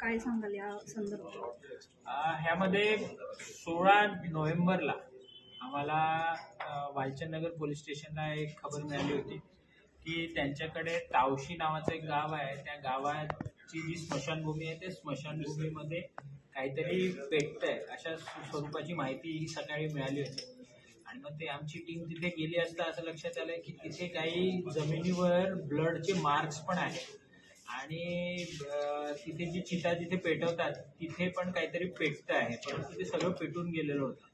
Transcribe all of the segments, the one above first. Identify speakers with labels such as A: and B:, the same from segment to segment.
A: काय सांगाल या संदर्भात?
B: ह्यामध्ये 16 नोव्हेंबरला आम्हाला वालचंदनगर पोलीस स्टेशनला एक खबर मिळाली होती की त्यांच्याकडे तावशी नावाचं एक गाव आहे. त्या गावाची जी स्मशानभूमी आहे, त्या स्मशानभूमीमध्ये काहीतरी पेटतंय अशा स्वरूपाची माहिती ही सकाळी मिळाली होती. आणि मग ते आमची टीम तिथे गेली असता असं लक्षात आलं की तिथे काही जमिनीवर ब्लडचे मार्क्स पण आहेत आणि तिथे जी चिता जिथे पेटवतात तिथे पण काहीतरी पेटतं आहे, परंतु ते सगळं पेटून गेलेलं होतं.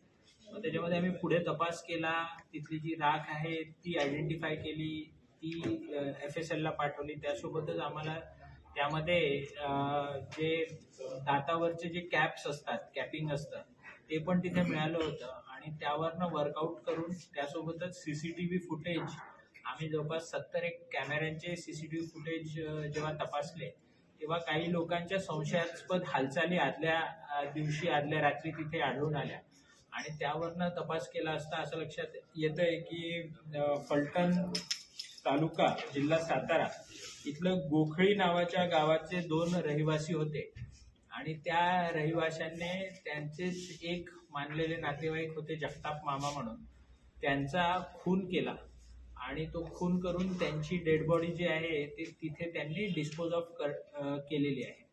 B: मग त्याच्यामध्ये आम्ही पुढे तपास केला, तिथली जी राख आहे ती आयडेंटिफाय केली, ती FSLला पाठवली. त्यासोबतच आम्हाला त्यामध्ये जे दातावरचे जे कॅप्स असतात, कॅपिंग असतं, ते पण तिथे मिळालं होतं आणि त्यावरनं वर्कआउट करून त्यासोबतच CCTV फुटेज आम्ही जवळपास 70 एक कॅमेऱ्यांचे CCTV फुटेज जेव्हा तपासले तेव्हा काही लोकांच्या संशयास्पद हालचाली आदल्या दिवशी आदल्या रात्री तिथे आढळून आल्या आणि त्यावरनं तपास केला असता असं लक्षात येतंय की फलटण तालुका जिल्हा सातारा इथलं गोखळी नावाच्या गावाचे 2 रहिवासी होते आणि त्या रहिवाशांनी त्यांचेच एक मानलेले नातेवाईक होते जगताप मामा म्हणून, त्यांचा खून केला आणि तो खून करून त्यांची डेड बॉडी जी आहे ती तिथे त्यांनी डिस्पोज ऑफ केलेली आहे.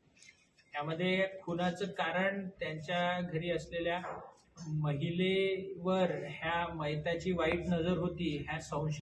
B: त्यामध्ये खुनाचं कारण त्यांच्या घरी असलेल्या महिलेवर ह्या मैताची वाईट नजर होती ह्या संशय